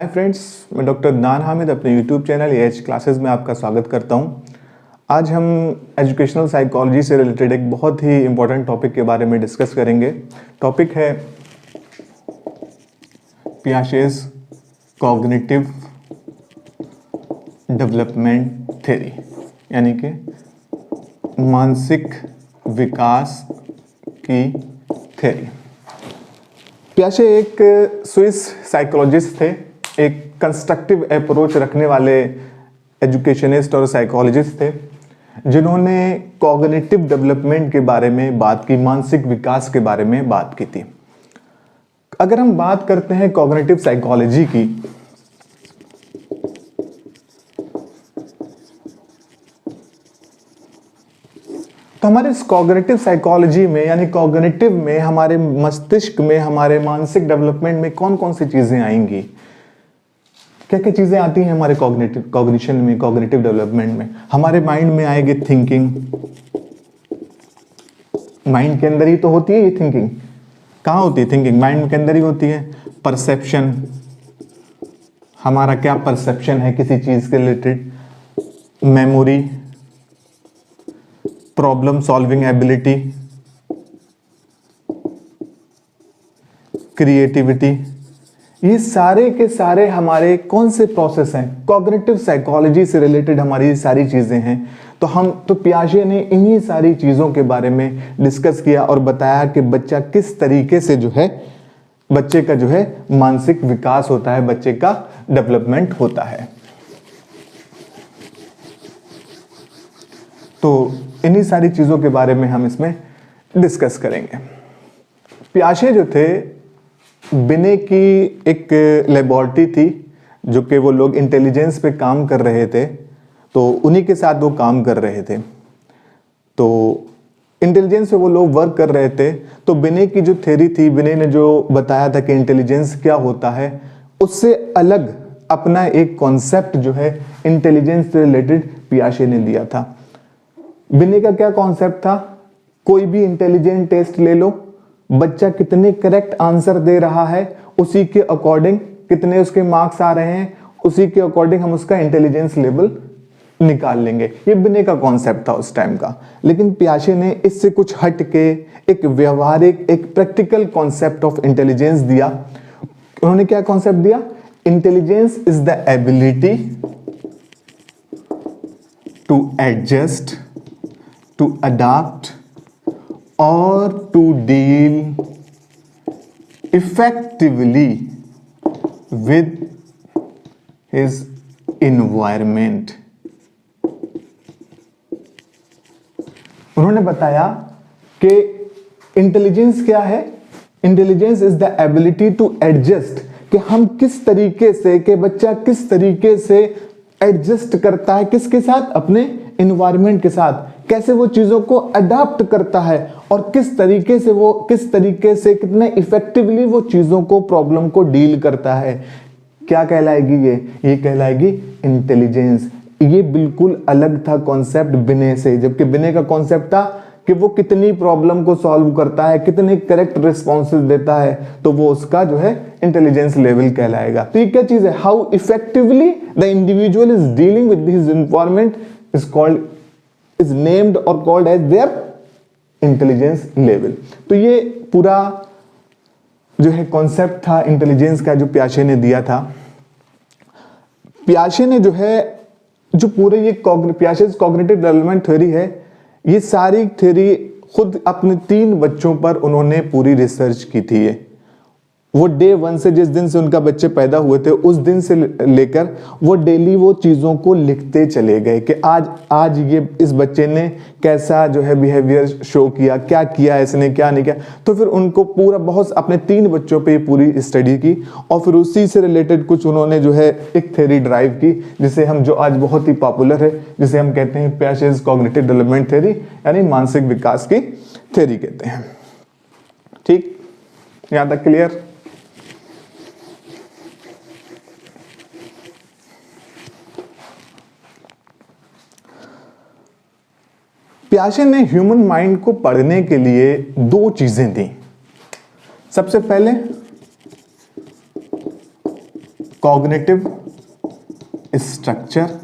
Hi friends, मैं doctor Adnan Hamid अपने YouTube channel AH classes में आपका स्वागत करता हूं। आज हम एजुकेशनल साइकोलॉजी से रिलेटेड एक बहुत ही इम्पोर्टेंट टॉपिक के बारे में डिस्कस करेंगे। टॉपिक है पियाजेस कॉग्निटिव डेवलपमेंट थ्योरी, यानी कि मानसिक विकास की थ्योरी। पियाजे एक स्विस साइकोलॉजिस्ट थे, एक कंस्ट्रक्टिव अप्रोच रखने वाले एजुकेशनिस्ट और साइकोलॉजिस्ट थे, जिन्होंने कॉग्निटिव डेवलपमेंट के बारे में बात की, मानसिक विकास के बारे में बात की थी। अगर हम बात करते हैं कॉग्निटिव साइकोलॉजी की, तो हमारे इस कॉग्निटिव साइकोलॉजी में यानी कॉग्निटिव में हमारे मस्तिष्क में, हमारे मानसिक डेवलपमेंट में कौन कौन सी चीजें आएंगी, क्या क्या चीजें आती हैं हमारे कॉग्निशन में, कॉग्निटिव डेवलपमेंट में। हमारे माइंड में आएगी थिंकिंग। माइंड के अंदर ही तो होती है ये थिंकिंग। कहाँ होती है थिंकिंग? माइंड के अंदर ही होती है। परसेप्शन, हमारा क्या परसेप्शन है किसी चीज के related. Memory, problem solving ability, creativity, ये सारे के सारे हमारे कौन से प्रोसेस हैं? कॉग्निटिव साइकोलॉजी से रिलेटेड हमारी सारी चीजें हैं। तो पियाजे ने इन्हीं सारी चीजों के बारे में डिस्कस किया और बताया कि बच्चा किस तरीके से जो है, बच्चे का जो है मानसिक विकास होता है, बच्चे का डेवलपमेंट होता है। तो इन्हीं सारी चीजों के बारे में हम इसमें डिस्कस करेंगे। पियाजे जो थे, बिने की एक लेबोरेटरी थी, जो कि वो लोग इंटेलिजेंस पे काम कर रहे थे, तो उन्हीं के साथ वो काम कर रहे थे। तो इंटेलिजेंस पे वो लोग वर्क कर रहे थे। तो बिने की जो थ्योरी थी, बिने ने जो बताया था कि इंटेलिजेंस क्या होता है, उससे अलग अपना एक कॉन्सेप्ट जो है इंटेलिजेंस से रिलेटेड पियाजे ने दिया था। बिने का क्या कॉन्सेप्ट था? कोई भी इंटेलिजेंट टेस्ट ले लो, बच्चा कितने करेक्ट आंसर दे रहा है, उसी के अकॉर्डिंग कितने उसके मार्क्स आ रहे हैं, उसी के अकॉर्डिंग हम उसका इंटेलिजेंस लेवल निकाल लेंगे। ये बिने का कॉन्सेप्ट था उस टाइम का। लेकिन पियाजे ने इससे कुछ हट के एक व्यवहारिक, एक प्रैक्टिकल कॉन्सेप्ट ऑफ इंटेलिजेंस दिया। उन्होंने क्या कॉन्सेप्ट दिया? Intelligence is the ability to adjust, to adapt or to deal effectively with his environment। उन्होंने बताया कि इंटेलिजेंस क्या है? Intelligence is the ability to adjust, कि हम किस तरीके से, कि बच्चा किस तरीके से एडजस्ट करता है, किसके साथ? अपने इन्वायरमेंट के साथ। कैसे वो चीजों को अडॉप्ट करता है और किस तरीके से कितने इफेक्टिवली वो चीजों को, प्रॉब्लम को डील करता है। क्या कहलाएगी ये कहलाएगी इंटेलिजेंस। ये बिल्कुल अलग था कॉन्सेप्ट बिने से। जबकि बिने का कॉन्सेप्ट था कि वो कितनी प्रॉब्लम को सॉल्व करता है, कितने करेक्ट रिस्पॉन्सेज देता है, तो वो उसका जो है इंटेलिजेंस लेवल कहलाएगा। तो ये क्या चीज है? How effectively the individual is dealing with his environment is named or called as their intelligence level। तो ये पूरा जो है कॉन्सेप्ट था इंटेलिजेंस का, जो पियाजे ने दिया था। पियाजे ने जो है, जो पूरे ये पियाजेस कॉग्निटिव डेवलपमेंट थ्योरी है, ये सारी थ्योरी खुद अपने 3 बच्चों पर उन्होंने पूरी रिसर्च की थी। वो डे 1 से, जिस दिन से उनका बच्चे पैदा हुए थे, उस दिन से लेकर वो डेली वो चीज़ों को लिखते चले गए कि आज ये इस बच्चे ने कैसा जो है बिहेवियर शो किया, क्या किया इसने, क्या नहीं किया। तो फिर उनको पूरा बहुत अपने 3 बच्चों पे पूरी स्टडी की और फिर उसी से रिलेटेड कुछ उन्होंने जो है एक थ्योरी ड्राइव की, जिसे हम, जो आज बहुत ही पॉपुलर है, जिसे हम कहते हैं पियाजेस कॉग्निटिव डेवलपमेंट थ्योरी, यानी मानसिक विकास की थ्योरी कहते हैं। ठीक, यहाँ तक क्लियर? पियाजे ने ह्यूमन माइंड को पढ़ने के लिए 2 चीजें दी। सबसे पहले कॉग्निटिव स्ट्रक्चर,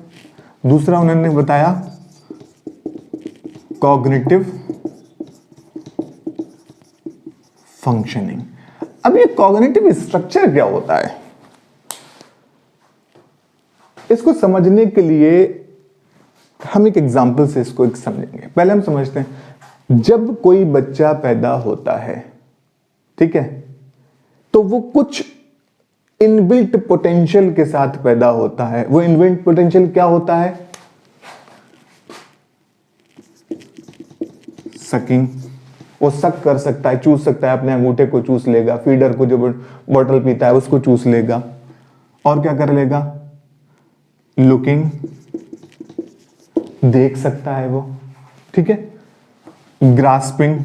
दूसरा उन्होंने बताया कॉग्निटिव फंक्शनिंग। अब ये कॉग्निटिव स्ट्रक्चर क्या होता है, इसको समझने के लिए हम एक एग्जाम्पल से इसको एक समझेंगे। पहले हम समझते हैं, जब कोई बच्चा पैदा होता है, ठीक है, तो वो कुछ इनबिल्ट पोटेंशियल के साथ पैदा होता है। वो इनबिल्ट पोटेंशियल क्या होता है? सकिंग, वो सक कर सकता है, चूस सकता है, अपने अंगूठे को चूस लेगा, फीडर को जो बॉटल पीता है उसको चूस लेगा, और क्या कर लेगा? लुकिंग, देख सकता है वो, ठीक है। ग्रास्पिंग,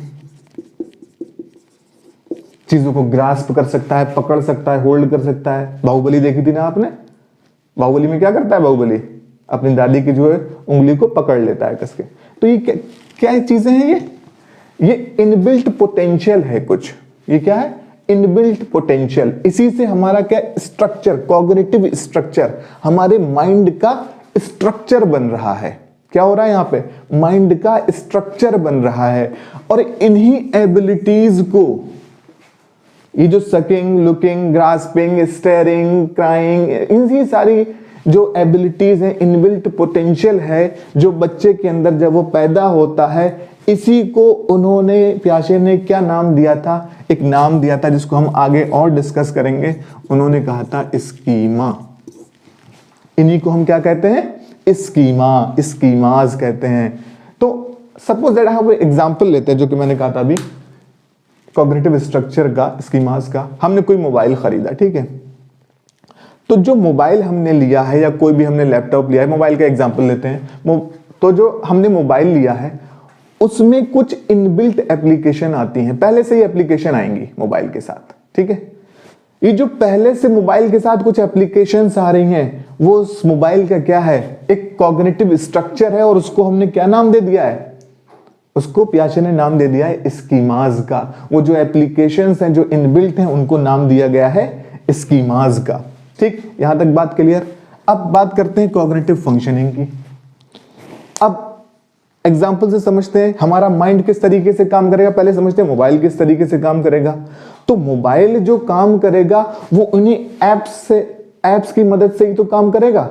चीजों को ग्रास्प कर सकता है, पकड़ सकता है, होल्ड कर सकता है। बाहुबली देखी थी ना आपने? बाहुबली में क्या करता है बाहुबली? अपनी दादी की जो है उंगली को पकड़ लेता है कस के। तो ये क्या चीजें हैं? ये इनबिल्ट पोटेंशियल है कुछ। ये क्या है? Inbuilt potential. इसी से हमारा क्या स्ट्रक्चर, कॉग्निटिव स्ट्रक्चर, हमारे माइंड का स्ट्रक्चर बन रहा है। क्या हो रहा है यहाँ पे? माइंड का स्ट्रक्चर बन रहा है। और इन्हीं एबिलिटीज को, ये जो sucking, looking, grasping, steering, crying, इनकी सारी जो एबिलिटीज हैं, इनबिल्ट पोटेंशियल है जो बच्चे के अंदर जब वो पैदा होता है, इसी को उन्होंने, पियाजे ने क्या नाम दिया था? एक नाम दिया था जिसको हम आगे और डिस्कस करेंगे। उन्होंने कहा था स्कीमा। इन्हीं को हम क्या कहते हैं? स्कीमा, स्कीमास कहते हैं। तो सपोज दैट हम एग्जांपल लेते हैं जो कि मैंने कहा था अभी, कॉग्निटिव स्ट्रक्चर का, स्कीमास का। हमने कोई मोबाइल खरीदा, ठीक है, तो जो मोबाइल हमने लिया है, या कोई भी हमने लैपटॉप लिया है, मोबाइल का एग्जांपल लेते हैं, तो जो हमने मोबाइल लिया है उसमें कुछ इनबिल्ट एप्लीकेशन आती हैं, पहले से ही एप्लीकेशन आएंगी मोबाइल के साथ, ठीक है। ये जो पहले से मोबाइल के साथ कुछ एप्लीकेशंस आ रही हैं, वो उस मोबाइल का क्या है? एक कॉग्निटिव स्ट्रक्चर है। और उसको हमने क्या नाम दे दिया है? उसको पियाजे ने नाम दे दिया है स्कीमास का। वो जो एप्लीकेशंस हैं जो इनबिल्ट हैं उनको नाम दिया गया है स्कीमास का। ठीक, यहां तक बात क्लियर। अब बात करते हैं कॉग्निटिव फंक्शनिंग की। अब एग्जाम्पल से समझते हैं हमारा माइंड किस तरीके से काम करेगा। पहले समझते हैं मोबाइल किस तरीके से काम करेगा। तो मोबाइल जो काम करेगा वो उन्हीं एप्स की मदद से ही तो काम करेगा,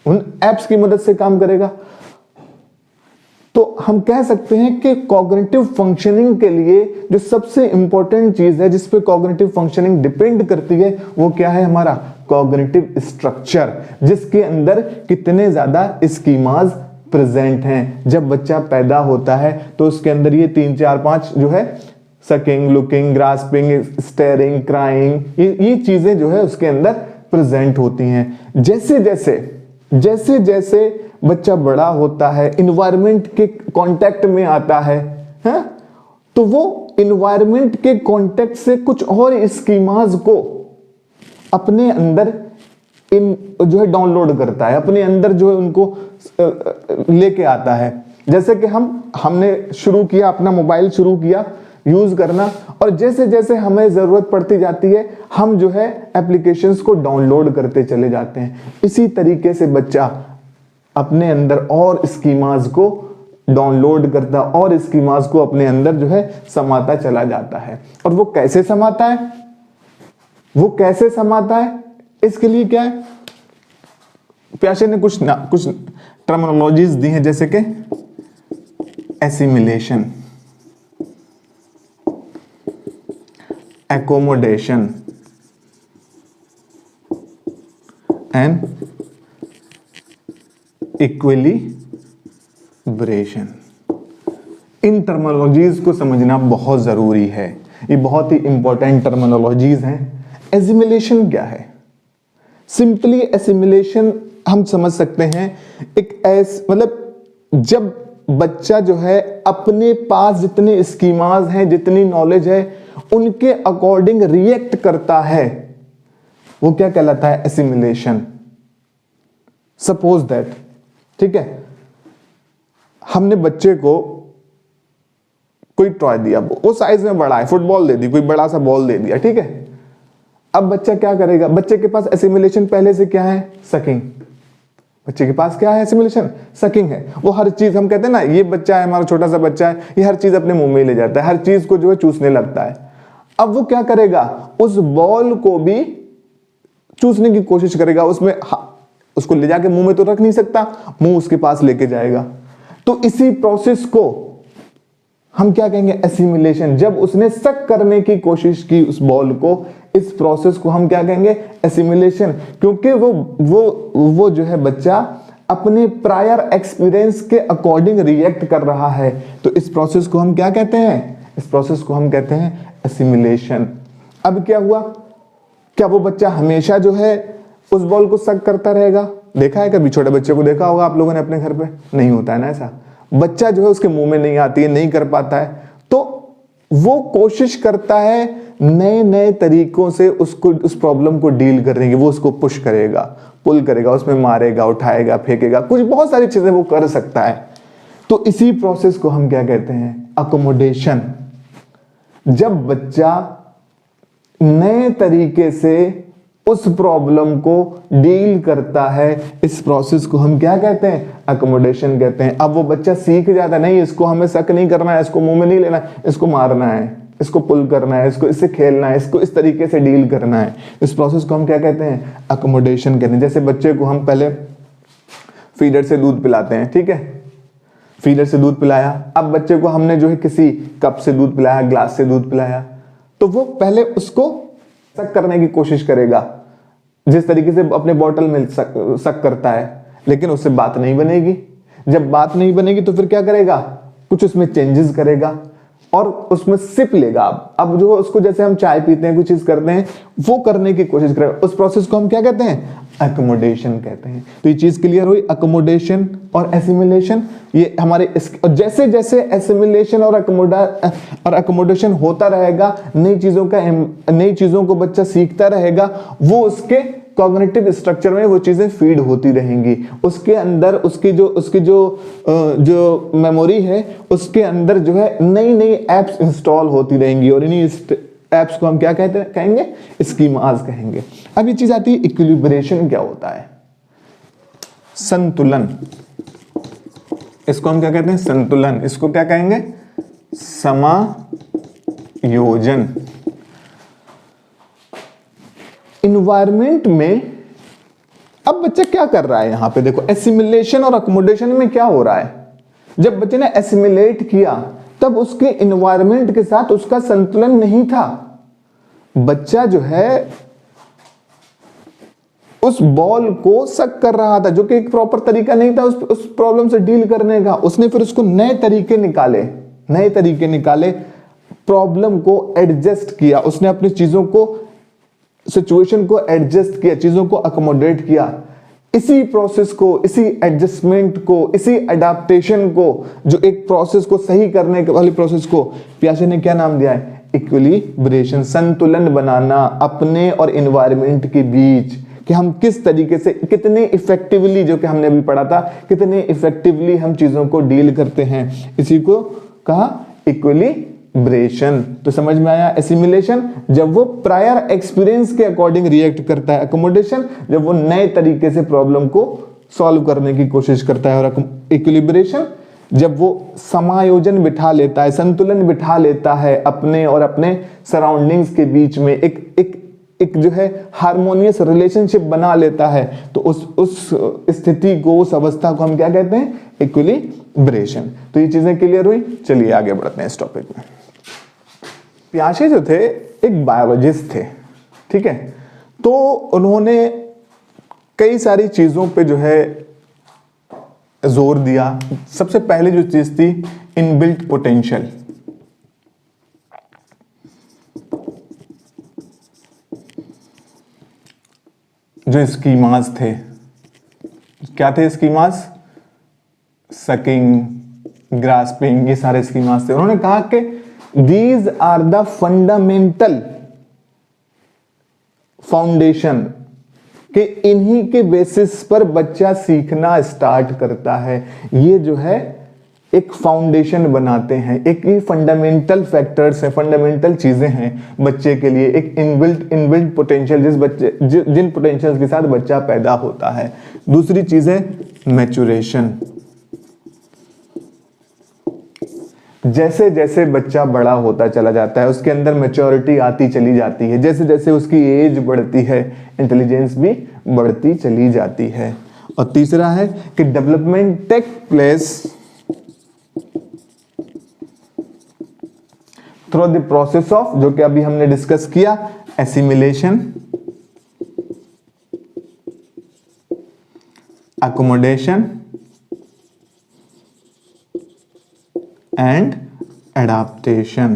उन एप्स की मदद से काम करेगा। तो हम कह सकते हैं कि कॉग्निटिव फंक्शनिंग के लिए जो सबसे इंपॉर्टेंट चीज है जिस पे कॉग्निटिव फंक्शनिंग डिपेंड करती है, वो क्या है? हमारा कॉग्निटिव स्ट्रक्चर, जिसके अंदर कितने ज्यादा स्कीमास प्रेजेंट हैं। जब बच्चा पैदा होता है तो उसके अंदर ये 3 4 5 जो है, sucking, looking, grasping, steering, crying, ये चीजें जो है उसके अंदर प्रेजेंट होती हैं। जैसे जैसे बच्चा बड़ा होता है, इन्वायरमेंट के कांटेक्ट में आता है, तो वो इन्वायरमेंट के कांटेक्ट से कुछ और स्कीमास को अपने अंदर जो है डाउनलोड करता है, अपने अंदर जो है उनको लेके आता है। जैसे कि हमने शुरू किया, अपना मोबाइल शुरू किया यूज करना, और जैसे जैसे हमें जरूरत पड़ती जाती है हम जो है एप्लीकेशंस को डाउनलोड करते चले जाते हैं। इसी तरीके से बच्चा अपने अंदर और स्कीमास को डाउनलोड करता, और स्कीमास को अपने अंदर जो है समाता चला जाता है। और वो कैसे समाता है? इसके लिए क्या है? पियाजे ने कुछ टर्मिनोलॉजीज दी हैं, जैसे कि assimilation, accommodation and equilibration. In terminologies को समझना बहुत जरूरी है, ये बहुत ही इंपॉर्टेंट टर्मिनोलॉजीज हैं। एसिमिलेशन क्या है? सिंपली एसिमिलेशन हम समझ सकते हैं मतलब जब बच्चा जो है अपने पास जितने स्कीमास हैं, जितनी नॉलेज है, उनके अकॉर्डिंग रिएक्ट करता है, वो क्या कहलाता है? एसिमिलेशन। सपोज दैट, ठीक है, हमने बच्चे को कोई टॉय दिया, वो साइज में बड़ा है, फुटबॉल दे दी, कोई बड़ा सा बॉल दे दिया, ठीक है। अब बच्चा क्या करेगा, बच्चे के पास एसिमिलेशन पहले से क्या है, सकिंग। बच्चे के पास क्या है, एसिमिलेशन, सकिंग है। वो हर चीज, हम कहते हैं ना, ये बच्चा है हमारा छोटा सा बच्चा है, ये हर चीज अपने मुंह में ले जाता है, हर चीज को जो है चूसने लगता है। अब वो क्या करेगा, उस बॉल को भी चूसने की कोशिश करेगा, उसमें उसको ले जाके मुंह में तो रख नहीं सकता, मुंह उसके पास लेके जाएगा। तो इसी प्रोसेस को हम क्या कहेंगे, एसिमिलेशन। जब उसने सक करने की कोशिश की उस बॉल को, इस प्रोसेस को हम क्या कहेंगे, एसिमिलेशन। क्योंकि वो जो है बच्चा अपने प्रायर एक्सपीरियंस के अकॉर्डिंग रिएक्ट कर रहा है। तो इस प्रोसेस को हम क्या कहते हैं, इस प्रोसेस को हम कहते हैं एसिमिलेशन। अब क्या हुआ, क्या वो बच्चा हमेशा जो है उस बॉल को सक करता रहेगा? देखा है कभी छोटे बच्चे को, देखा होगा आप लोगों ने अपने घर पे, नहीं होता है ना ऐसा। बच्चा जो है उसके मुंह में नहीं आती है, नहीं कर पाता है, तो वो कोशिश करता है नए नए तरीकों से उसको, उस प्रॉब्लम को डील करने की। वो उसको पुश करेगा, पुल करेगा, उसमें मारेगा, उठाएगा, फेंकेगा, कुछ बहुत सारी चीजें वो कर सकता है। तो इसी प्रोसेस को हम क्या कहते हैं, अकोमोडेशन। जब बच्चा नए तरीके से उस प्रॉब्लम को डील करता है, इस प्रोसेस को हम क्या कहते हैं, अकोमोडेशन कहते हैं। अब वो बच्चा सीख जाता है, नहीं इसको हमें शक नहीं करना है, इसको मुंह में नहीं लेना है, इसको मारना है, इसको पुल करना है, इसको इससे खेलना है, इसको इस तरीके से डील करना है। इस प्रोसेस को हम क्या कहते हैं, अकोमोडेशन कहते हैं। जैसे बच्चे को हम पहले फीडर से दूध पिलाते हैं, ठीक है, फीडर से दूध पिलाया, अब बच्चे को हमने जो है किसी कप से दूध पिलाया, ग्लास से दूध पिलाया, तो वो पहले उसको सक करने की कोशिश करेगा, जिस तरीके से अपने बॉटल में सक करता है, लेकिन उससे बात नहीं बनेगी। जब बात नहीं बनेगी तो फिर क्या करेगा, कुछ उसमें चेंजेस करेगा और उसमें सिप लेगा। अब जो उसको, जैसे हम चाय पीते हैं, कुछ चीज करते हैं, वो करने की कोशिश करेगा। उस प्रोसेस को हम क्या कहते हैं, अकोमोडेशन कहते हैं। तो ये चीज क्लियर हुई, अकोमोडेशन और एसिमिलेशन। ये हमारे जैसे जैसे एसिमिलेशन और अकोमोडेशन होता रहेगा, नई चीजों को बच्चा सीखता रहेगा, वो उसके कॉग्निटिव स्ट्रक्चर में वो चीजें फीड होती रहेंगी। उसके अंदर उसकी जो मेमोरी है, उसके अंदर जो है नई नई एप्स इंस्टॉल होती रहेंगी, और इन्हीं एप्स को हम क्या कहेंगे, स्कीमास कहेंगे। अब ये चीज आती है इक्विलिब्रेशन। क्या होता है, संतुलन। इसको हम क्या कहते हैं, संतुलन। इसको क्या कहेंगे, समायोजन। इन्वायरमेंट में अब बच्चा क्या कर रहा है, यहां पे देखो, एसिमिलेशन और अकोमोडेशन में क्या हो रहा है। जब बच्चे ने एसिमिलेट किया, तब उसके इन्वायरमेंट के साथ उसका संतुलन नहीं था। बच्चा जो है उस बॉल को सक कर रहा था, जो कि एक प्रॉपर तरीका नहीं था उस प्रॉब्लम से डील करने का। उसने फिर उसको नए तरीके निकाले, प्रॉब्लम को एडजस्ट किया, उसने अपनी चीजों को, सिचुएशन को एडजस्ट किया, चीजों को अकोमोडेट किया। इसी प्रोसेस को, इसी एडजस्टमेंट को, इसी अडेप्टेशन को, जो एक प्रोसेस को सही करने वाली प्रोसेस को पियाजे ने क्या नाम दिया है, इक्विलिब्रेशन। संतुलन बनाना अपने और एनवायरनमेंट के बीच, कि हम किस तरीके से, कितने इफेक्टिवली, जो कि हमने अभी पढ़ा था, कितने इफेक्टिवली हम चीजों को डील करते हैं, इसी को कहा इक्विलिब्रेशन। तो समझ में आया। एसिमिलेशन जब वो प्रायर एक्सपीरियंस के अकॉर्डिंग रिएक्ट करता है, अकोमोडेशन जब वो नए तरीके से प्रॉब्लम को सॉल्व करने की कोशिश करता है, और इक्विलिब्रेशन जब वो समायोजन बिठा लेता है, संतुलन बिठा लेता है अपने और अपने सराउंडिंग्स के बीच में, एक जो है हार्मोनियस रिलेशनशिप बना लेता है। तो उस स्थिति को, उस अवस्था को हम क्या कहते हैं, इक्विलिब्रेशन। तो ये चीजें क्लियर हुई। चलिए आगे बढ़ते हैं इस टॉपिक में। पियाजे जो थे एक बायोलॉजिस्ट थे, ठीक है। तो उन्होंने कई सारी चीजों पे जो है जोर दिया। सबसे पहले जो चीज थी, इनबिल्ट पोटेंशियल। जो स्कीमास थे, क्या थे स्कीमास, सकिंग, ग्रास्पिंग, ये सारे स्कीमास थे। उन्होंने कहा कि these are the fundamental foundation, कि इन्हीं के बेसिस पर बच्चा सीखना स्टार्ट करता है। ये जो है एक फाउंडेशन बनाते हैं, एक ये फंडामेंटल फैक्टर्स है, फंडामेंटल चीजें हैं बच्चे के लिए, एक इनबिल्ट पोटेंशियल जिन पोटेंशियल्स के साथ बच्चा पैदा होता है। दूसरी चीज है मैच्योरेशन। जैसे जैसे बच्चा बड़ा होता चला जाता है उसके अंदर मैच्योरिटी आती चली जाती है, जैसे जैसे उसकी एज बढ़ती है इंटेलिजेंस भी बढ़ती चली जाती है। और तीसरा है कि development take place through the process of, जो कि अभी हमने डिस्कस किया, एसिमिलेशन, अकोमोडेशन एंड एडाप्टेशन।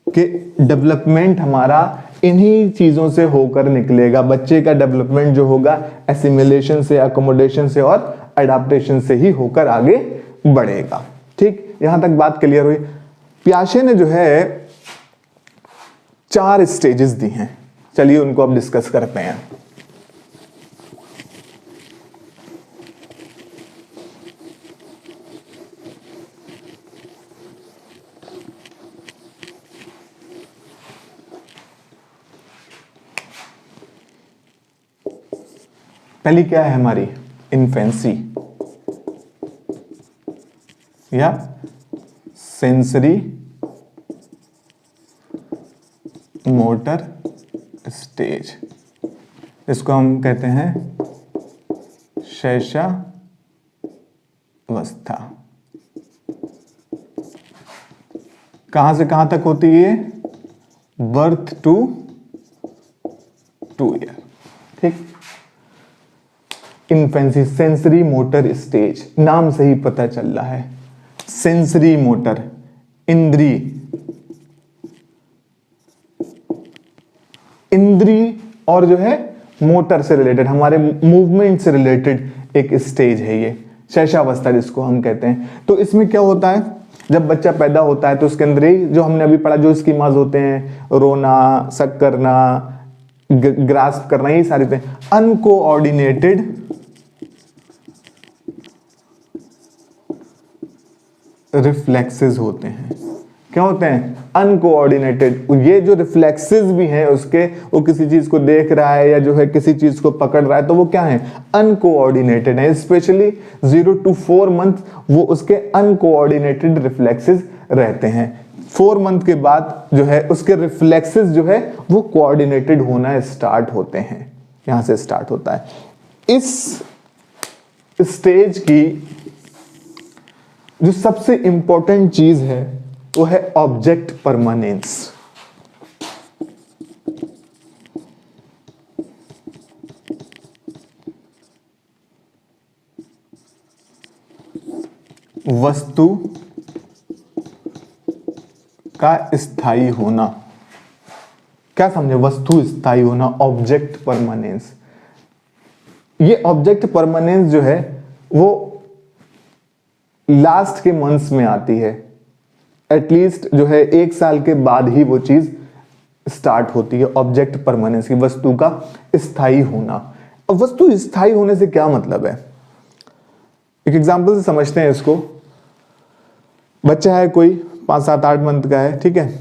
के डेवलपमेंट हमारा इन्हीं चीजों से होकर निकलेगा। बच्चे का डेवलपमेंट जो होगा एसिमिलेशन से, अकोमोडेशन से और एडाप्टेशन से ही होकर आगे बढ़ेगा। ठीक, यहां तक बात क्लियर हुई। पियाजे ने जो है 4 स्टेजेस दी हैं, चलिए उनको अब डिस्कस करते हैं। पहली क्या है हमारी, इन्फेंसी या सेंसरी मोटर स्टेज, इसको हम कहते हैं शैशवावस्था। कहां से कहां तक होती है, बर्थ टू 2 ईयर। ठीक, इन्फेंसी, सेंसरी मोटर स्टेज, नाम से ही पता चल रहा है। सेंसरी मोटर, इंद्री और जो है मोटर से रिलेटेड, हमारे मूवमेंट से रिलेटेड एक स्टेज है ये शैशवावस्था जिसको हम कहते हैं। तो इसमें क्या होता है, जब बच्चा पैदा होता है तो उसके अंदर ही जो हमने अभी पढ़ा, जो स्कीमाज होते हैं, रोना, शक करना, ग्रास्प करना, ये सारी चीजें अनकोऑर्डिनेटेड रिफ्लेक्सेस होते हैं। क्या होते हैं, अनकोऑर्डिनेटेड। ये जो रिफ्लेक्सेस भी हैं उसके, वो किसी चीज को देख रहा है या जो है किसी चीज को पकड़ रहा है, तो वो क्या है, अनकोऑर्डिनेटेड है। स्पेशली 0 to 4 मंथ वो उसके अनकोऑर्डिनेटेड रिफ्लेक्सेस रहते हैं। 4 मंथ के बाद जो है उसके रिफ्लेक्सेस जो है वो कोऑर्डिनेटेड होना स्टार्ट होते हैं, यहां से स्टार्ट होता है। इस स्टेज की जो सबसे इंपॉर्टेंट चीज है वो है ऑब्जेक्ट परमानेंस। वस्तु का स्थायी होना। क्या समझे, वस्तु स्थायी होना, ऑब्जेक्ट परमानेंस। ये ऑब्जेक्ट परमानेंस जो है वो लास्ट के मंथ्स में आती है, एटलीस्ट जो है 1 साल के बाद ही वो चीज स्टार्ट होती है, ऑब्जेक्ट परमानेंस की, वस्तु का स्थायी होना। अब वस्तु स्थायी होने से क्या मतलब है, एक एग्जांपल से समझते हैं इसको। बच्चा है कोई 5, 7, 8 मंथ का है, ठीक है,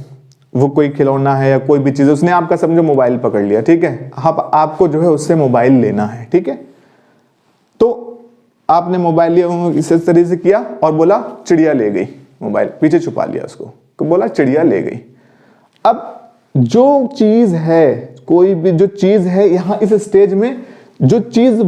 वो कोई खिलौना है या कोई भी चीज, उसने आपका समझो मोबाइल पकड़ लिया, ठीक है, आपको जो है उससे मोबाइल लेना है, ठीक है। तो आपने मोबाइल लिया, इस तरह से किया और बोला चिड़िया ले गई, मोबाइल पीछे छुपा लिया उसको, तो बोला चिड़िया ले गई। अब जो चीज है, कोई भी जो चीज है यहां इस स्टेज में, जो चीज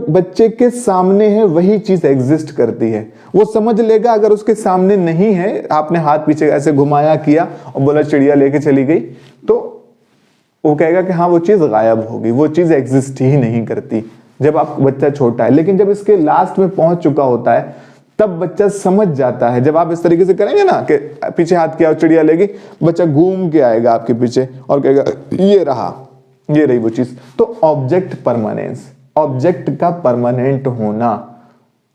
बच्चे के सामने है वही चीज एग्जिस्ट करती है। वो समझ लेगा अगर उसके सामने नहीं है, आपने हाथ पीछे ऐसे घुमाया किया और बोला चिड़िया लेके चली गई, तो वो कहेगा कि हाँ वो चीज गायब होगी, वो चीज एग्जिस्ट ही नहीं करती जब आप बच्चा छोटा है। लेकिन जब इसके लास्ट में पहुंच चुका होता है तब बच्चा समझ जाता है। जब आप इस तरीके से करेंगे ना कि पीछे हाथ किया और चिड़िया लेगी, बच्चा घूम के आएगा आपके पीछे और कहेगा ये रहा, ये रही वो चीज। तो ऑब्जेक्ट परमानेंस, ऑब्जेक्ट का परमानेंट होना,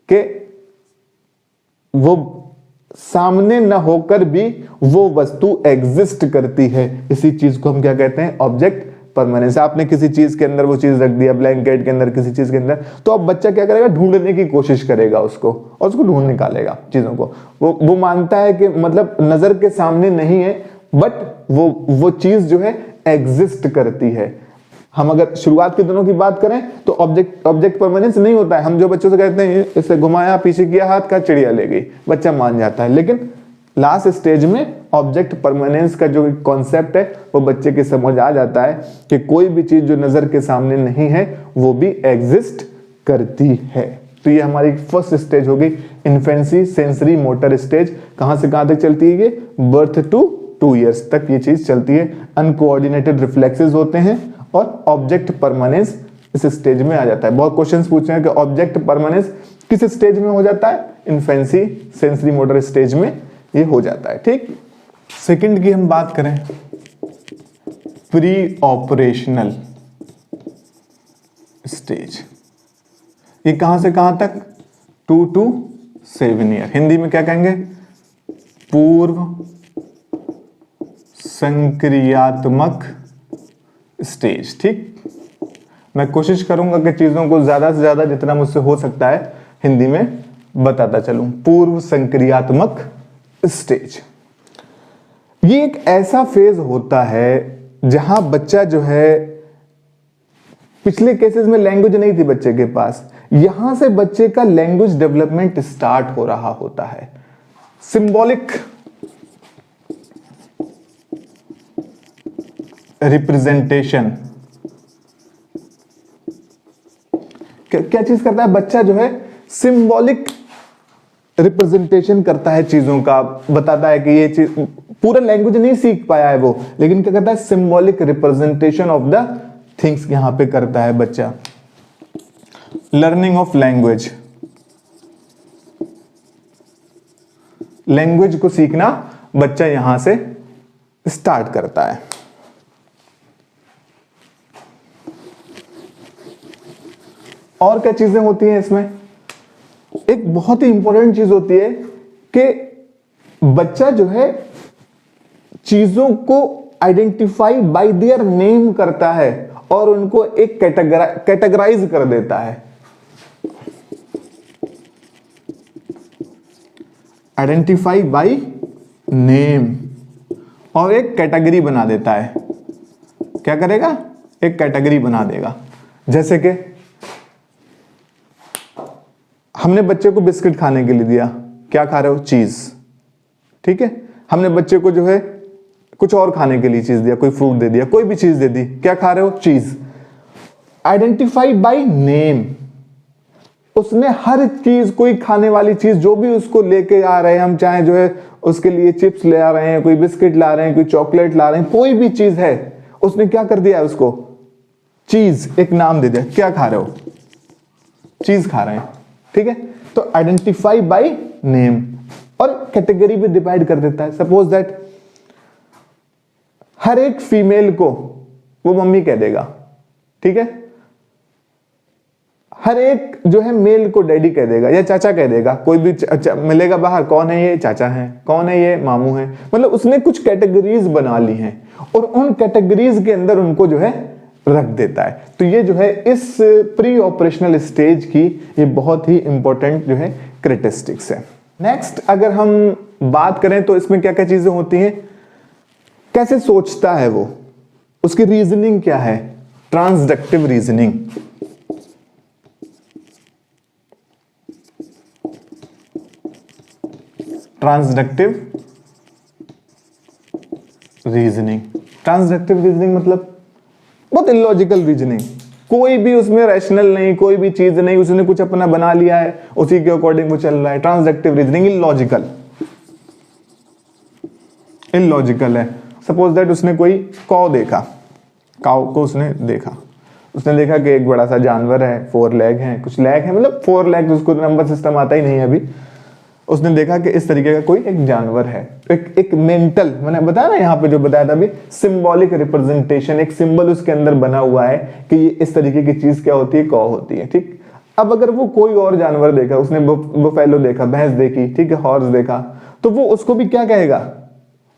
कि वो सामने न होकर भी वो वस्तु एग्जिस्ट करती है, इसी चीज को हम क्या कहते हैं, ऑब्जेक्ट परमानेंस। आपने किसी चीज के अंदर वो चीज रख दिया, ब्लैंकेट के अंदर, किसी चीज के अंदर, तो अब बच्चा क्या करेगा, ढूंढने की कोशिश करेगा उसको और उसको ढूंढ निकालेगा चीजों को। वो मानता है कि मतलब नजर के सामने नहीं है, बट वो चीज जो है एग्जिस्ट करती है। हम अगर शुरुआत के दिनों की बात करें तो ऑब्जेक्ट परमानेंस नहीं होता है। हम जो बच्चों से कहते हैं इसे घुमाया, पीछे किया, हाथ का, चिड़िया ले गई, बच्चा मान जाता है। लेकिन लास्ट स्टेज में ऑब्जेक्ट परमानेंस का जो कॉन्सेप्ट है वो बच्चे के समझ आ जाता है कि कोई भी चीज जो नजर के सामने नहीं है वो भी एग्जिस्ट करती है। तो ये हमारी फर्स्ट स्टेज होगी, इन्फेंसी सेंसरी मोटर स्टेज। कहां से कहां तक चलती है ये, बर्थ टू 2 इयर्स तक ये चीज चलती है। अनकोऑर्डिनेटेड रिफ्लेक्सेस होते हैं और ऑब्जेक्ट परमानेंस इस स्टेज में आ जाता है। बहुत क्वेश्चंस पूछ रहे हैं कि ऑब्जेक्ट परमानेंस किस स्टेज में हो जाता है, इन्फेंसी सेंसरी मोटर स्टेज में ये हो जाता है। ठीक, सेकंड की हम बात करें, प्री ऑपरेशनल स्टेज। ये कहां से कहां तक, 2 to 7 ईयर। हिंदी में क्या कहेंगे, पूर्व संक्रियात्मक स्टेज। ठीक, मैं कोशिश करूंगा कि चीजों को ज्यादा से ज्यादा जितना मुझसे हो सकता है हिंदी में बताता चलूं। पूर्व संक्रियात्मक स्टेज, ये एक ऐसा फेज होता है जहां बच्चा जो है, पिछले केसेस में लैंग्वेज नहीं थी बच्चे के पास, यहां से बच्चे का लैंग्वेज डेवलपमेंट स्टार्ट हो रहा होता है। सिंबॉलिक रिप्रेजेंटेशन, क्या चीज करता है बच्चा जो है, सिंबॉलिक रिप्रेजेंटेशन करता है चीजों का, बताता है कि ये चीज, पूरा लैंग्वेज नहीं सीख पाया है वो, लेकिन क्या करता है, symbolic representation of the things यहां पे करता है बच्चा। लर्निंग ऑफ लैंग्वेज, लैंग्वेज को सीखना बच्चा यहां से स्टार्ट करता है। और क्या चीजें होती हैं इसमें, एक बहुत ही इंपॉर्टेंट चीज होती है कि बच्चा जो है चीजों को आइडेंटिफाई बाय देयर नेम करता है और उनको एक कैटेगराइज कर देता है। आइडेंटिफाई बाय नेम और एक कैटेगरी बना देता है। क्या करेगा, एक कैटेगरी बना देगा। जैसे कि हमने बच्चे को बिस्किट खाने के लिए दिया, क्या खा रहे हो, चीज। ठीक है, हमने बच्चे को जो है कुछ और खाने के लिए चीज दिया, कोई फ्रूट दे दिया, कोई भी चीज दे दी, क्या खा रहे हो, चीज। आइडेंटिफाई बाय नेम, उसने हर चीज, कोई खाने वाली चीज जो भी उसको लेके आ रहे हैं हम, चाहे जो है उसके लिए चिप्स ले आ रहे हैं, कोई बिस्किट ला रहे हैं, कोई चॉकलेट ला रहे हैं, कोई भी चीज है, उसने क्या कर दिया है, उसको चीज एक नाम दे दिया, क्या खा रहे हो, चीज खा रहे हैं। ठीक है, तो आइडेंटिफाई बाय नेम और कैटेगरी भी डिवाइड कर देता है। सपोज दैट हर एक फीमेल को वो मम्मी कह देगा। ठीक है, हर एक जो है मेल को डैडी कह देगा या चाचा कह देगा। कोई भी मिलेगा बाहर, कौन है ये, चाचा है, कौन है ये, मामू है। मतलब उसने कुछ कैटेगरीज बना ली हैं और उन कैटेगरीज के अंदर उनको जो है रख देता है। तो ये जो है इस प्री ऑपरेशनल स्टेज की ये बहुत ही इंपॉर्टेंट जो है कैरेक्टरिस्टिक्स है। नेक्स्ट अगर हम बात करें तो इसमें क्या क्या चीजें होती हैं, कैसे सोचता है वो, उसकी रीजनिंग क्या है, transductive reasoning. Transductive reasoning, transductive reasoning मतलब बहुत इलॉजिकल रीजनिंग, कोई भी उसमें रैशनल नहीं, कोई भी चीज नहीं, उसने कुछ अपना बना लिया है, उसी के अकॉर्डिंग वो चल रहा है। ट्रांसडक्टिव रीजनिंग इलॉजिकल, इलॉजिकल है। सपोज दैट उसने कोई काऊ देखा, काऊ को उसने देखा, उसने देखा कि एक बड़ा सा जानवर है, 4 लेग हैं, कुछ लेग है, मतलब 4 लेग, उसको नंबर सिस्टम आता ही नहीं है अभी। उसने देखा कि इस तरीके का कोई एक जानवर है, एक मेंटल, मैंने बताया ना यहाँ पे जो बताया था अभी, सिंबॉलिक रिप्रेजेंटेशन, एक सिंबल उसके अंदर बना हुआ है कि ये इस तरीके की चीज क्या होती है, कौ होती है। ठीक, अब अगर वो कोई और जानवर देखा, उसने बुफेलो देखा, भैंस देखी, ठीक है, हॉर्स देखा, तो वो उसको भी क्या कहेगा,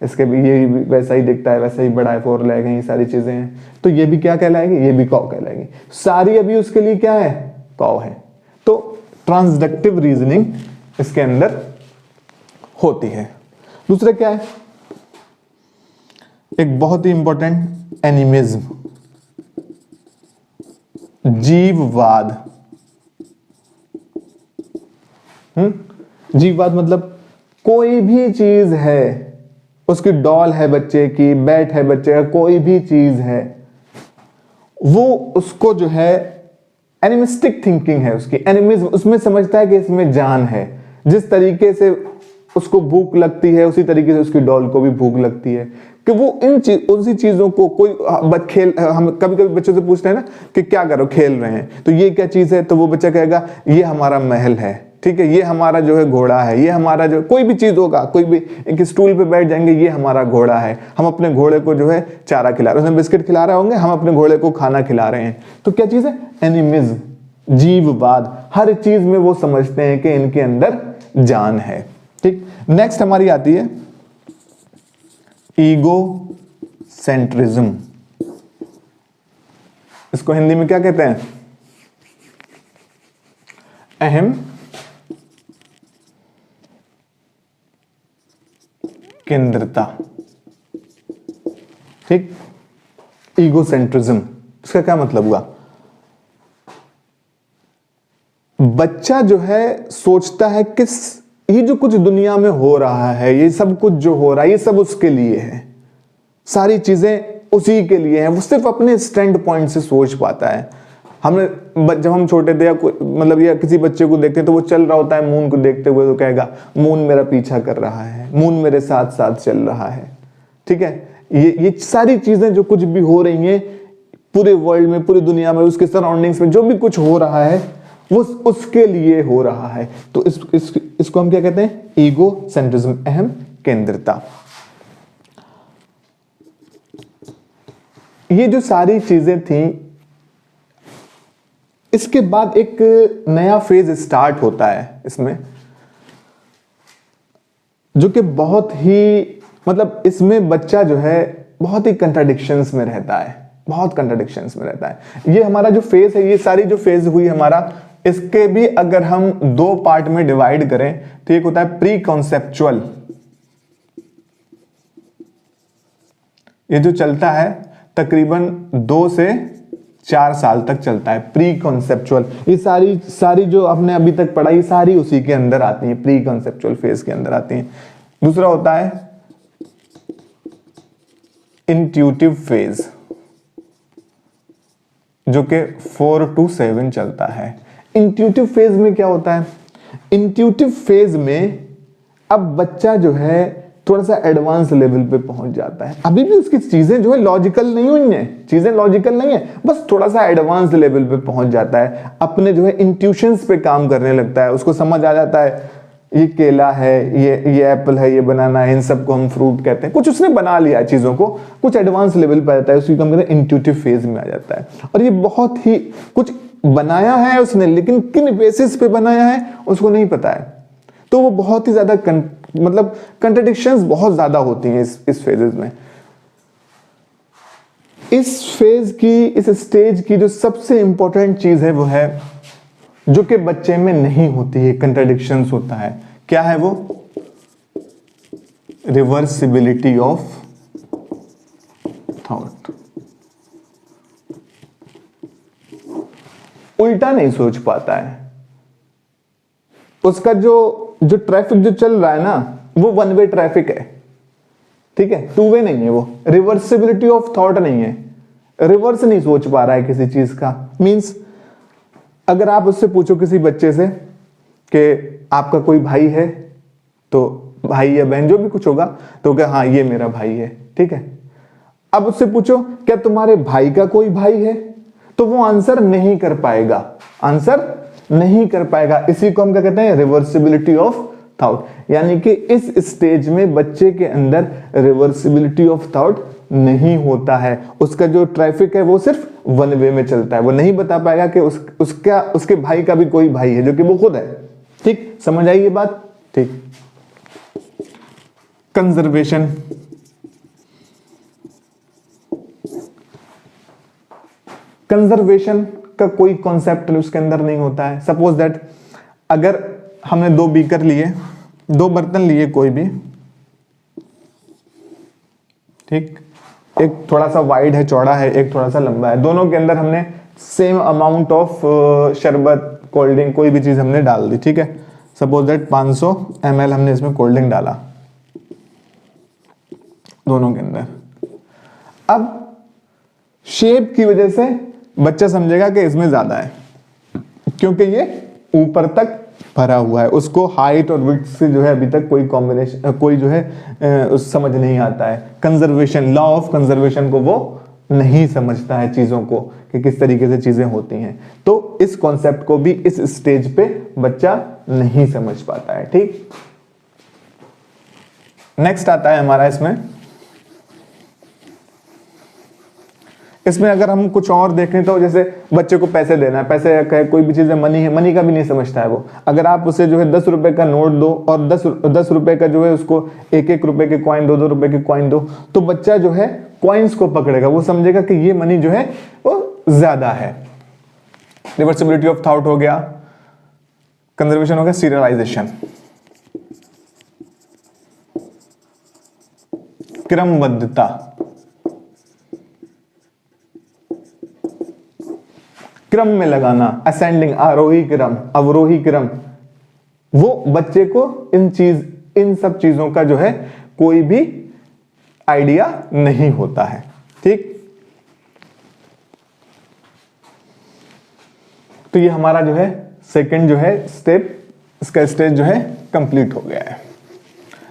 इसके भी ये भी वैसा ही दिखता है, वैसा ही बड़ा है, 4 लेग हैं, ये सारी चीजें हैं, तो ये भी क्या कहलाएगी, ये भी कॉ कहलाएगी। सारी अभी उसके लिए क्या है, कॉ है। तो ट्रांसडक्टिव रीजनिंग इसके अंदर होती है। दूसरा क्या है, एक बहुत ही इंपॉर्टेंट एनिमिज्म, जीववाद। जीववाद मतलब कोई भी चीज है, उसकी डॉल है बच्चे की, बैट है बच्चे का, कोई भी चीज है, वो उसको जो है एनिमिस्टिक थिंकिंग है उसकी, एनिमिज्म, उसमें समझता है कि इसमें जान है। जिस तरीके से उसको भूख लगती है उसी तरीके से उसकी डॉल को भी भूख लगती है, कि वो उसी चीजों को कोई हम कभी कभी बच्चों से पूछते हैं ना कि क्या करो, खेल रहे हैं, तो ये क्या चीज है, तो वो बच्चा कहेगा ये हमारा महल है, ठीक है, ये हमारा जो है घोड़ा है, ये हमारा जो कोई भी चीज होगा, कोई भी एक स्टूल पे बैठ जाएंगे, ये हमारा घोड़ा है, हम अपने घोड़े को जो है चारा खिला रहे हैं, उसमें बिस्किट खिला रहे होंगे, हम अपने घोड़े को खाना खिला रहे हैं। तो क्या चीज है, एनिमिज्म, जीववाद। हर चीज में वो समझते हैं कि इनके अंदर जान है। ठीक, नेक्स्ट हमारी आती है ईगो सेंट्रिज्म। इसको हिंदी में क्या कहते हैं, अहम केंद्रता। ठीक, ईगोसेंट्रिज्म, इसका क्या मतलब हुआ, बच्चा जो है सोचता है कि ये जो कुछ दुनिया में हो रहा है, ये सब कुछ जो हो रहा है, ये सब उसके लिए है, सारी चीजें उसी के लिए हैं, वो सिर्फ अपने स्टैंड पॉइंट से सोच पाता है। हमने जब हम छोटे थे या मतलब या किसी बच्चे को देखते तो वो चल रहा होता है मून को देखते हुए, तो कहेगा मून मेरा पीछा कर रहा है, मून मेरे साथ साथ चल रहा है। ठीक है, ये सारी चीजें जो कुछ भी हो रही हैं पूरे वर्ल्ड में, पूरी दुनिया में, उसके सराउंडिंग्स में जो भी कुछ हो रहा है वो उसके लिए हो रहा है। तो इसको हम क्या कहते हैं, ईगो सेंट्रिज्म, अहम केंद्रता। ये जो सारी चीजें थी, इसके बाद एक नया फेज स्टार्ट होता है इसमें, जो कि बहुत ही मतलब इसमें बच्चा जो है बहुत ही कंट्राडिक्शंस में रहता है, बहुत कंट्राडिक्शंस में रहता है। ये हमारा जो फेज है, ये सारी जो फेज हुई हमारा, इसके भी अगर हम 2 पार्ट में डिवाइड करें तो एक होता है प्री कॉन्सेप्चुअल, ये जो चलता है तकरीबन 2 से 4 साल तक चलता है, प्री कॉन्सेप्चुअल। ये सारी जो आपने अभी तक पढ़ा, ये सारी उसी के अंदर आती है, प्री कॉन्सेप्चुअल फेज के अंदर आती हैं। दूसरा होता है इंट्यूटिव फेज, जो कि 4 to 7 चलता है। इंट्यूटिव फेज में क्या होता है, इंट्यूटिव फेज में अब बच्चा जो है थोड़ा सा एडवांस लेवल पे पहुंच जाता है। अभी भी उसकी चीजें जो है लॉजिकल नहीं हुई हैं, चीजें लॉजिकल नहीं है, बस थोड़ा सा एडवांस लेवल पे पहुंच जाता है, अपने जो है इंट्यूशंस पे काम करने लगता है, उसको समझ आ जाता है ये केला है, ये एप्पल है, ये बनाना है, इन सबको हम फ्रूट कहते हैं, कुछ उसने बना लिया है चीजों को, कुछ एडवांस लेवल पे आ जाता है, उसकी हम कहते हैं इंट्यूटिव फेज में आ जाता है। और ये बहुत ही कुछ बनाया है उसने, लेकिन किन बेसिस पे बनाया है उसको नहीं पता है, तो वो बहुत ही ज्यादा मतलब कंट्राडिक्शंस बहुत ज्यादा होती हैं इस फेजेस में। इस फेज की, इस स्टेज की जो सबसे इंपॉर्टेंट चीज है वो है जो कि बच्चे में नहीं होती है, कंट्राडिक्शंस होता है। क्या है वो, रिवर्सिबिलिटी ऑफ थॉट। उल्टा नहीं सोच पाता है, उसका जो ट्रैफिक जो चल रहा है ना, वो 1 वे ट्रैफिक है, ठीक है, 2 वे नहीं है, वो रिवर्सिबिलिटी ऑफ थॉट नहीं है, रिवर्स नहीं सोच पा रहा है किसी चीज का। मींस अगर आप उससे पूछो किसी बच्चे से कि आपका कोई भाई है, तो भाई या बहन जो भी कुछ होगा, तो क्या, हाँ ये मेरा भाई है, ठीक है। अब उससे पूछो क्या तुम्हारे भाई का कोई भाई है, तो वो आंसर नहीं कर पाएगा, आंसर नहीं कर पाएगा। इसी को हम क्या कहते हैं, रिवर्सिबिलिटी ऑफ थॉट। यानी कि इस स्टेज में बच्चे के अंदर रिवर्सिबिलिटी ऑफ थॉट नहीं होता है, उसका जो ट्रैफिक है वो सिर्फ 1 वे में चलता है, वो नहीं बता पाएगा कि उसके भाई का भी कोई भाई है जो कि वो खुद है। ठीक, समझ आई ये बात, ठीक। कंजर्वेशन कंजर्वेशन का कोई कॉन्सेप्ट उसके अंदर नहीं होता है। सपोज दैट अगर हमने दो बीकर लिए, दो बर्तन लिए कोई भी, ठीक, एक थोड़ा सा वाइड है, चौड़ा है, एक थोड़ा सा लंबा है, दोनों के अंदर हमने सेम अमाउंट ऑफ शरबत, कोल्ड ड्रिंक, कोई भी चीज हमने डाल दी, ठीक है। सपोज दैट 500 ml हमने इसमें कोल्ड ड्रिंक डाला दोनों के अंदर। अब शेप की वजह से बच्चा समझेगा कि इसमें ज्यादा है, क्योंकि ये ऊपर तक भरा हुआ है, उसको हाइट और विड्थ से जो है अभी तक कोई कॉम्बिनेशन, कोई जो है उस समझ नहीं आता है। कंजर्वेशन, लॉ ऑफ कंजर्वेशन को वो नहीं समझता है चीजों को कि किस तरीके से चीजें होती हैं। तो इस कॉन्सेप्ट को भी इस स्टेज पे बच्चा नहीं समझ पाता है, ठीक। नेक्स्ट आता है हमारा इसमें अगर हम कुछ और देखें तो जैसे बच्चे को पैसे देना है, पैसे कोई भी चीज है, मनी है, मनी का भी नहीं समझता है वो। अगर आप उसे जो है 10 रुपए का नोट दो और 10 रुपए का जो है उसको 1-1 रुपए के कॉइन, 2-2 रुपए के कॉइन दो, तो बच्चा जो है कॉइन्स को पकड़ेगा, वो समझेगा कि ये मनी जो है वो ज्यादा है। रिवर्सिबिलिटी ऑफ थॉट हो गया, कंजर्वेशन हो गया, सीरियलाइजेशन, क्रमबद्धता, क्रम में लगाना, असेंडिंग, आरोही क्रम, अवरोही क्रम, वो बच्चे को इन सब चीजों का जो है कोई भी आइडिया नहीं होता है, ठीक। तो ये हमारा जो है सेकंड जो है स्टेप, इसका स्टेज जो है कंप्लीट हो गया है।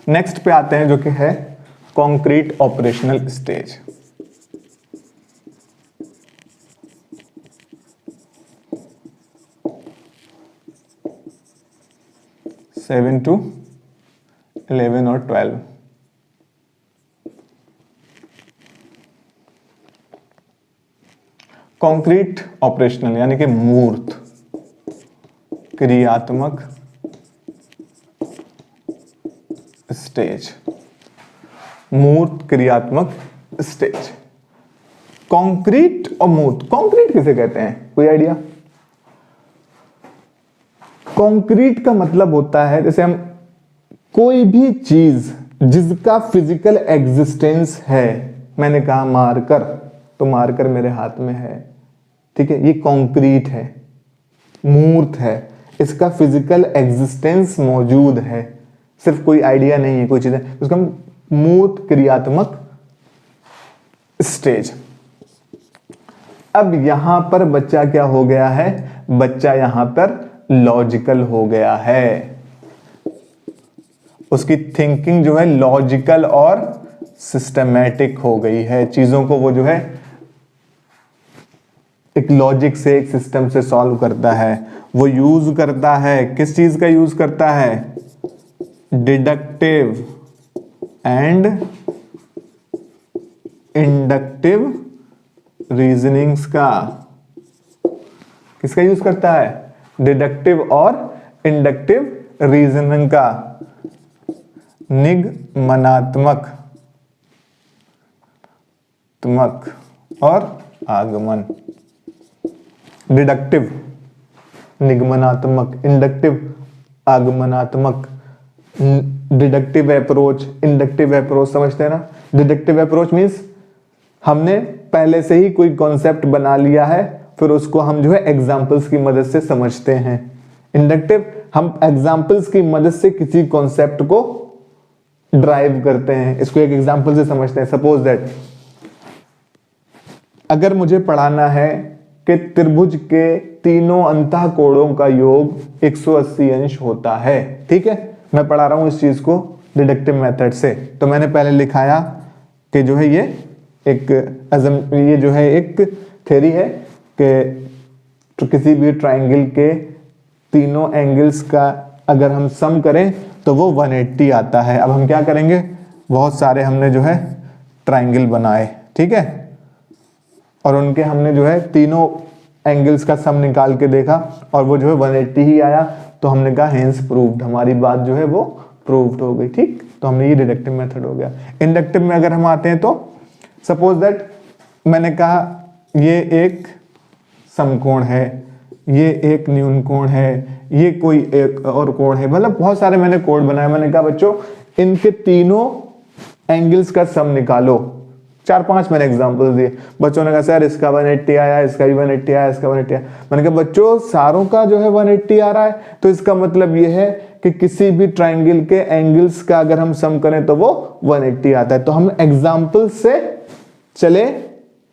नेक्स्ट पे आते हैं जो कि है concrete operational stage. Seven to 11 और 12। कॉन्क्रीट ऑपरेशनल यानी कि मूर्त क्रियात्मक स्टेज, मूर्त क्रियात्मक स्टेज। कॉन्क्रीट और मूर्त, कॉन्क्रीट किसे कहते हैं, कोई आइडिया? कॉन्क्रीट का मतलब होता है जैसे हम कोई भी चीज जिसका फिजिकल एग्जिस्टेंस है, मैंने कहा मार्कर, तो मार्कर मेरे हाथ में है, ठीक है, ये कॉन्क्रीट है, मूर्त है, इसका फिजिकल एग्जिस्टेंस मौजूद है, सिर्फ कोई आइडिया नहीं है, कोई चीज है, उसका मूर्त क्रियात्मक स्टेज। अब यहां पर बच्चा क्या हो गया है, बच्चा यहां पर लॉजिकल हो गया है, उसकी थिंकिंग जो है लॉजिकल और सिस्टमैटिक हो गई है, चीजों को वो जो है एक लॉजिक से, एक सिस्टम से सॉल्व करता है। वो यूज करता है, किस चीज का यूज करता है, डिडक्टिव एंड इंडक्टिव रीजनिंग्स का। किसका यूज करता है, डिडक्टिव और इंडक्टिव रीजनिंग का, निगमनात्मक और आगमन। डिडक्टिव निगमनात्मक, इंडक्टिव आगमनात्मक, डिडक्टिव अप्रोच, इंडक्टिव अप्रोच, समझते हैं ना। डिडक्टिव अप्रोच मींस हमने पहले से ही कोई कॉन्सेप्ट बना लिया है, फिर उसको हम जो है एग्जाम्पल्स की मदद से समझते हैं। इंडक्टिव हम एग्जाम्पल्स की मदद से किसी कॉन्सेप्ट को ड्राइव करते हैं, इसको एक एग्जाम्पल से समझते हैं। सपोज दैट अगर मुझे पढ़ाना है कि त्रिभुज के तीनों अंतः कोणों का योग 180 अंश होता है, ठीक है, मैं पढ़ा रहा हूं इस चीज को डिडक्टिव मेथड से, तो मैंने पहले लिखाया कि जो है ये जो है एक थ्योरी है कि तो किसी भी ट्राइंगल के तीनों एंगल्स का अगर हम सम करें तो वो 180 आता है। अब हम क्या करेंगे, बहुत सारे हमने जो है ट्राइंगल बनाए, ठीक है, और उनके हमने जो है तीनों एंगल्स का सम निकाल के देखा और वो जो है 180 ही आया, तो हमने कहा हेंस प्रूव्ड, हमारी बात जो है वो प्रूव्ड हो गई, ठीक। तो हमने ये डिडक्टिव मेथड हो गया। इंडक्टिव में अगर हम आते हैं तो सपोज दैट मैंने कहा ये एक समकोण है, ये एक न्यून कोण है, ये कोई एक और कोण है, मतलब बहुत सारे मैंने कोण बनाए। मैंने कहा बच्चों इनके तीनों एंगल्स का सम निकालो। 4-5 मैंने एग्जांपल दिए। बच्चों ने कहा सर इसका 180 आया, इसका भी 180 आया, इसका 180 आया। मैंने कहा बच्चों सारों का जो है 180 आ रहा है, तो इसका मतलब ये है कि किसी भी ट्राइंगल के एंगल्स का अगर हम सम करें तो वो 180 आता है। तो हम एग्जाम्पल से चले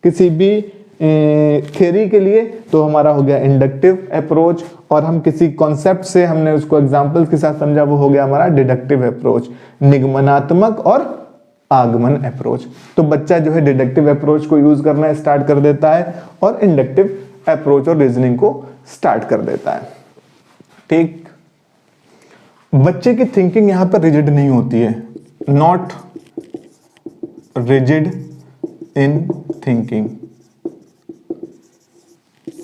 किसी भी थ्योरी के लिए, तो हमारा हो गया इंडक्टिव अप्रोच, और हम किसी कॉन्सेप्ट से हमने उसको एग्जाम्पल्स के साथ समझा, वो हो गया हमारा डिडक्टिव अप्रोच, निगमनात्मक और आगमन अप्रोच। तो बच्चा जो है डिडक्टिव अप्रोच को यूज करना स्टार्ट कर देता है और इंडक्टिव अप्रोच और रीजनिंग को स्टार्ट कर देता है। ठीक, बच्चे की थिंकिंग यहां पर रिजिड नहीं होती है, नॉट रिजिड इन थिंकिंग।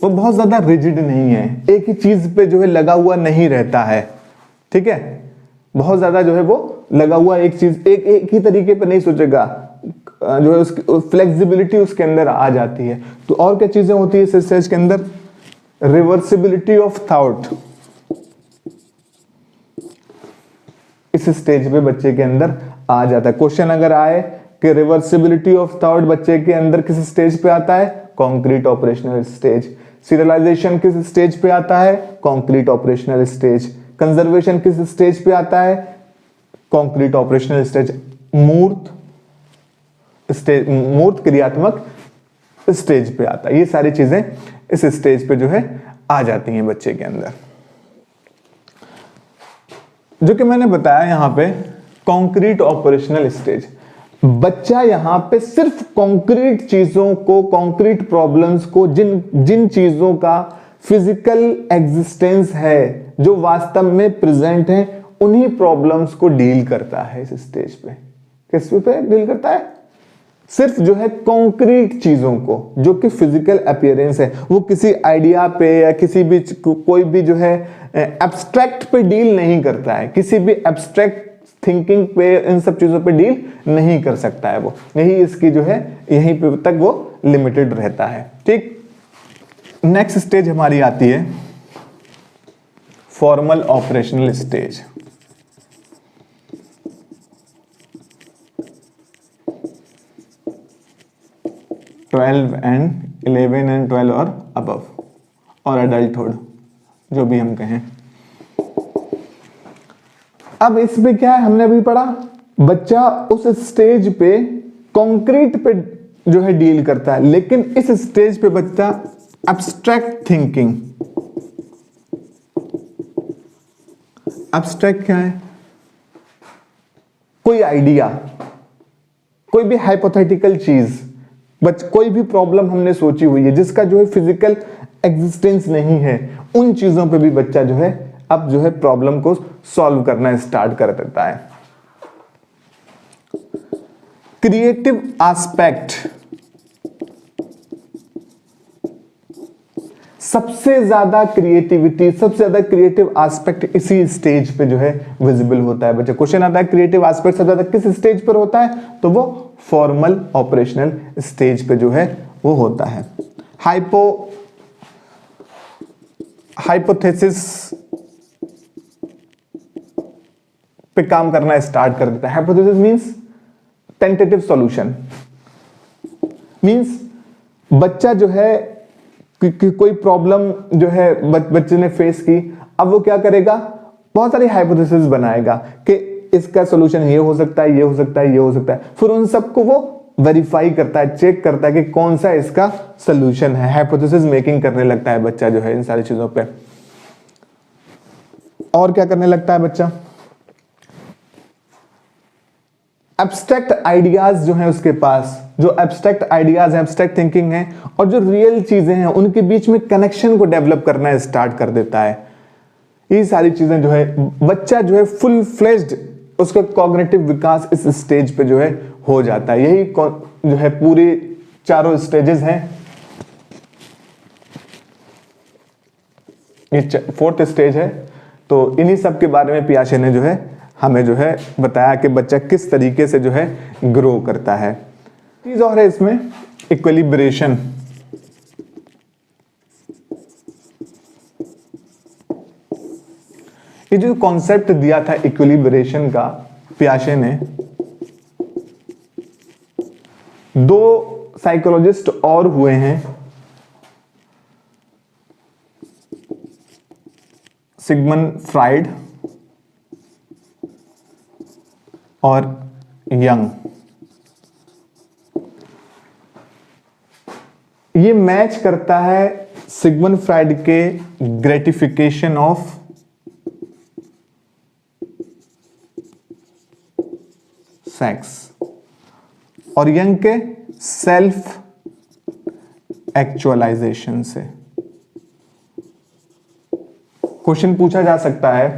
वो बहुत ज्यादा रिजिड नहीं है, एक ही चीज पे जो है लगा हुआ नहीं रहता है। ठीक है, बहुत ज्यादा जो है वो लगा हुआ एक चीज एक ही तरीके पे नहीं सोचेगा, जो है उसकी फ्लेक्सिबिलिटी उसके अंदर आ जाती है। तो और क्या चीजें होती है इस स्टेज के अंदर? रिवर्सिबिलिटी ऑफ थॉट इस स्टेज पे बच्चे के अंदर आ जाता है। क्वेश्चन अगर आए कि रिवर्सिबिलिटी ऑफ थॉट बच्चे के अंदर किस स्टेज पे आता है? Concrete operational stage. सीरियलाइजेशन किस स्टेज पे आता है? Concrete operational stage. कंजर्वेशन किस स्टेज पे आता है? Concrete operational stage. मूर्त स्टेज, मूर्त क्रियात्मक स्टेज पे आता है। ये सारी चीजें इस स्टेज पे जो है आ जाती हैं बच्चे के अंदर। जो कि मैंने बताया यहां पे कॉन्क्रीट ऑपरेशनल स्टेज, बच्चा यहां पे सिर्फ कॉन्क्रीट चीजों को, कॉन्क्रीट प्रॉब्लम्स को, जिन चीजों का फिजिकल एग्जिस्टेंस है, जो वास्तव में प्रेजेंट है, उन्हीं प्रॉब्लम्स को डील करता है इस स्टेज पे। किस पे डील करता है? सिर्फ जो है कॉन्क्रीट चीजों को, जो कि फिजिकल अपीयरेंस है। वो किसी आइडिया पे या किसी भी कोई भी जो है एब्स्ट्रैक्ट पे डील नहीं करता है, किसी भी एब्स्ट्रैक्ट थिंकिंग पे, इन सब चीजों पे डील नहीं कर सकता है वो। यही इसकी जो है यहीं पे तक वो लिमिटेड रहता है। ठीक, नेक्स्ट स्टेज हमारी आती है formal operational stage. And 11 and 12 और अबव, और अडल्टहुड जो भी हम कहें। अब इसमें क्या है, हमने अभी पढ़ा बच्चा उस स्टेज पे कंक्रीट पे जो है डील करता है, लेकिन इस स्टेज पे बच्चा एब्स्ट्रैक्ट थिंकिंग। एब्स्ट्रैक्ट क्या है? कोई आइडिया, कोई भी हाइपोथेटिकल चीज, कोई भी प्रॉब्लम हमने सोची हुई है जिसका जो है फिजिकल एग्जिस्टेंस नहीं है, उन चीजों पे भी बच्चा जो है अब जो है प्रॉब्लम को सॉल्व करना स्टार्ट कर देता है। क्रिएटिव एस्पेक्ट, सबसे ज्यादा क्रिएटिविटी, सबसे ज्यादा क्रिएटिव एस्पेक्ट इसी स्टेज पे जो है विजिबल होता है बच्चा। क्वेश्चन आता है क्रिएटिव एस्पेक्ट सबसे ज्यादा किस स्टेज पर होता है? तो वो फॉर्मल ऑपरेशनल स्टेज पे जो है वो होता है। हाइपोथेसिस पे काम करना स्टार्ट कर देता है। Hypothesis means tentative solution, means बच्चा जो है कोई प्रॉब्लम जो है बच्चे ने फेस की, अब वो क्या करेगा? बहुत सारी हाइपोथेसिस बनाएगा कि इसका सॉल्यूशन ये हो सकता है, ये हो सकता है, ये हो सकता है। फिर उन सबको वो वेरीफाई करता है, चेक करता है कि कौन सा इसका सॉल्यूशन है। हाइपोथेसिस मेकिंग करने लगता है बच्चा जो है इन सारी चीजों पे। और क्या करने लगता है बच्चा? एब्स्ट्रैक्ट आइडियाज जो हैं उसके पास, जो एब्स्ट्रैक्ट आइडियाज हैं, एब्स्ट्रैक्ट थिंकिंग है, और जो रियल चीजें हैं उनके बीच में कनेक्शन को डेवलप करना स्टार्ट कर देता है। ये सारी चीजें जो है बच्चा जो है फुल फ्लेज्ड, उसका कॉग्निटिव विकास इस स्टेज पे जो है हो जाता है। यही जो है पूरे चारों स्टेजेस हैं। ये 4th स्टेज है। तो इन्हीं सब के बारे में पियाजे ने जो है हमें जो है बताया कि बच्चा किस तरीके से जो है ग्रो करता है। चीज और है इसमें इक्विलिब्रेशन। ये जो कॉन्सेप्ट दिया था इक्विलिब्रेशन का पियाजे ने, दो साइकोलॉजिस्ट और हुए हैं, सिगमंड फ्राइड और यंग। ये मैच करता है सिगमंड फ्राइड के ग्रेटिफिकेशन ऑफ सेक्स और यंग के सेल्फ एक्चुअलाइजेशन से। क्वेश्चन पूछा जा सकता है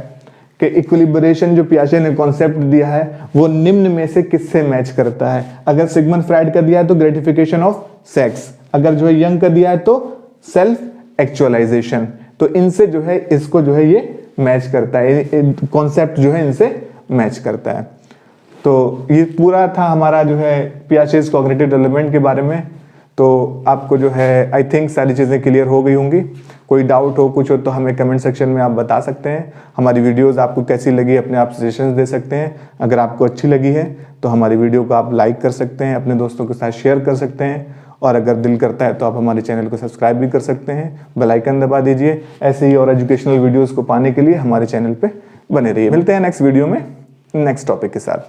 कि इक्विलिब्रेशन जो पियाजे ने कॉन्सेप्ट दिया है वो निम्न में से किससे मैच करता है। अगर सिगमंड फ्राइड का दिया है तो ग्रेटिफिकेशन ऑफ सेक्स, अगर जो है यंग का दिया है तो सेल्फ एक्चुअलाइजेशन। तो इनसे जो है इसको जो है ये मैच करता है, कॉन्सेप्ट जो है इनसे मैच करता है। तो ये पूरा था हमारा जो है पियाजेस कॉग्निटिव डेवलपमेंट के बारे में। तो आपको जो है आई थिंक सारी चीज़ें क्लियर हो गई होंगी। कोई डाउट हो कुछ हो तो हमें कमेंट सेक्शन में आप बता सकते हैं। हमारी वीडियोस आपको कैसी लगी अपने आप सजेशंस दे सकते हैं। अगर आपको अच्छी लगी है तो हमारी वीडियो को आप लाइक कर सकते हैं, अपने दोस्तों के साथ शेयर कर सकते हैं, और अगर दिल करता है तो आप हमारे चैनल को सब्सक्राइब भी कर सकते हैं, बेल आइकन दबा दीजिए। ऐसे ही और एजुकेशनल वीडियोज़ को पाने के लिए हमारे चैनल पर बने रहिए। मिलते हैं नेक्स्ट वीडियो में नेक्स्ट टॉपिक के साथ।